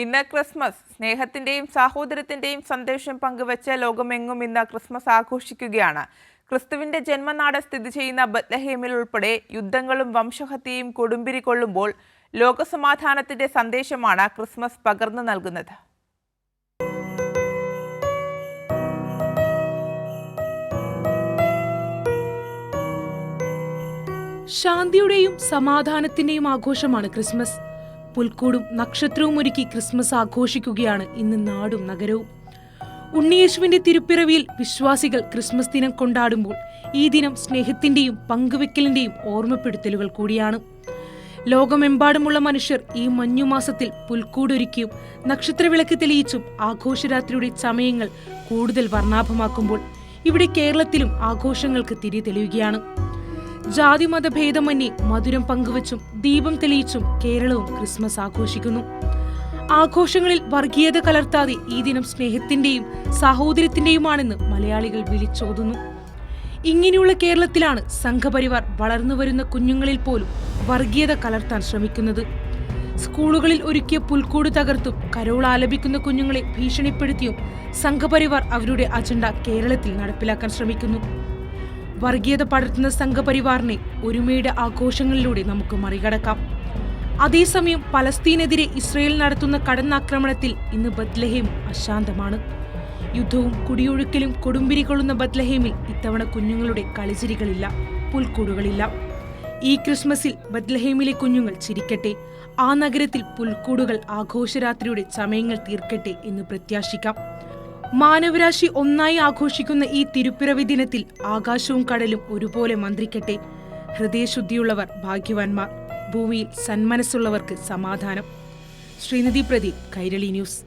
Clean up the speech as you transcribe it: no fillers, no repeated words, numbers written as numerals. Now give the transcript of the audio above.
ഇന്ന് ക്രിസ്മസ്. സ്നേഹത്തിന്റെയും സാഹോദര്യത്തിന്റെയും സന്ദേശം പങ്കുവെച്ച് ലോകമെങ്ങും ഇന്ന് ക്രിസ്മസ് ആഘോഷിക്കുകയാണ്. ക്രിസ്തുവിന്റെ ജന്മനാട് സ്ഥിതി ചെയ്യുന്ന ബത്ലഹേമിൽ ഉൾപ്പെടെ യുദ്ധങ്ങളും വംശഹത്യയും കൊടുമ്പിരി കൊള്ളുമ്പോൾ ലോകസമാധാനത്തിന്റെ സന്ദേശമാണ് ക്രിസ്മസ് പകർന്നു നൽകുന്നത്. ശാന്തിയുടെയും സമാധാനത്തിന്റെയും ആഘോഷമാണ് ക്രിസ്മസ്. പുൽക്കൂടും നക്ഷത്രവും ഒരുക്കി ക്രിസ്മസ് ആഘോഷിക്കുകയാണ് ഇന്ന് നാടും നഗരവും. ഉണ്ണിയേശുവിന്റെ തിരുപ്പിറവിയിൽ വിശ്വാസികൾ ക്രിസ്മസ് ദിനം കൊണ്ടാടുമ്പോൾ ഈ ദിനം സ്നേഹത്തിന്റെയും പങ്കുവെക്കലിന്റെയും ഓർമ്മപ്പെടുത്തലുകൾ കൂടിയാണ്. ലോകമെമ്പാടുമുള്ള മനുഷ്യർ ഈ മഞ്ഞുമാസത്തിൽ പുൽക്കൂടൊരുക്കിയും നക്ഷത്രവിളക്ക് തെളിയിച്ചും ആഘോഷരാത്രിയുടെ ചമയങ്ങൾ കൂടുതൽ വർണ്ണാഭമാക്കുമ്പോൾ ഇവിടെ കേരളത്തിലും ആഘോഷങ്ങൾക്ക് തിരി തെളിയുകയാണ്. ജാതിമത ഭേദമന്യേ മധുരം പങ്കുവച്ചും ദീപം തെളിയിച്ചും കേരളവും ക്രിസ്മസ് ആഘോഷിക്കുന്നു. ആഘോഷങ്ങളിൽ വർഗീയത കലർത്താതെ ഈ ദിനം സ്നേഹത്തിന്റെയും സാഹോദര്യത്തിന്റെയുമാണെന്ന് മലയാളികൾ വിളിച്ചോതുന്നു. ഇങ്ങനെയുള്ള കേരളത്തിലാണ് സംഘപരിവാർ വളർന്നുവരുന്ന കുഞ്ഞുങ്ങളിൽ പോലും വർഗീയത കലർത്താൻ ശ്രമിക്കുന്നത്. സ്കൂളുകളിൽ ഒരുക്കിയ പുൽക്കൂട് തകർത്തും കരോൾ ആലപിക്കുന്ന കുഞ്ഞുങ്ങളെ ഭീഷണിപ്പെടുത്തിയും സംഘപരിവാർ അവരുടെ അജണ്ട കേരളത്തിൽ നടപ്പിലാക്കാൻ ശ്രമിക്കുന്നു. വർഗീയത പടർത്തുന്ന സംഘപരിവാറിനെ ഒരുമയുടെ ആഘോഷങ്ങളിലൂടെ നമുക്ക് മറികടക്കാം. അതേസമയം പലസ്തീനെതിരെ ഇസ്രയേൽ നടത്തുന്ന കടന്നാക്രമണത്തിൽ ഇന്ന് ബത്ലഹേം അശാന്തമാണ്. യുദ്ധവും കുടിയൊഴുക്കലും കൊടുമ്പിരി കൊള്ളുന്ന ബത്ലഹേമിൽ ഇത്തവണ കുഞ്ഞുങ്ങളുടെ കളിച്ചിരികളില്ല, പുൽക്കൂടുകളില്ല. ഈ ക്രിസ്മസിൽ ബത്ലഹേമിലെ കുഞ്ഞുങ്ങൾ ചിരിക്കട്ടെ, ആ നഗരത്തിൽ പുൽക്കൂടുകൾ ആഘോഷരാത്രിയുടെ ചമയങ്ങൾ തീർക്കട്ടെ എന്ന് പ്രത്യാശിക്കാം. മാനവരാശി ഒന്നായി ആഘോഷിക്കുന്ന ഈ തിരുപ്പിറവി ദിനത്തിൽ ആകാശവും കടലും ഒരുപോലെ മന്ത്രിക്കട്ടെ. ഹൃദയശുദ്ധിയുള്ളവർ ഭാഗ്യവാന്മാർ, ഭൂമിയിൽ സന്മനസ്സുള്ളവർക്ക് സമാധാനം. ശ്രീനിധി പ്രദീപ്, കൈരളി ന്യൂസ്.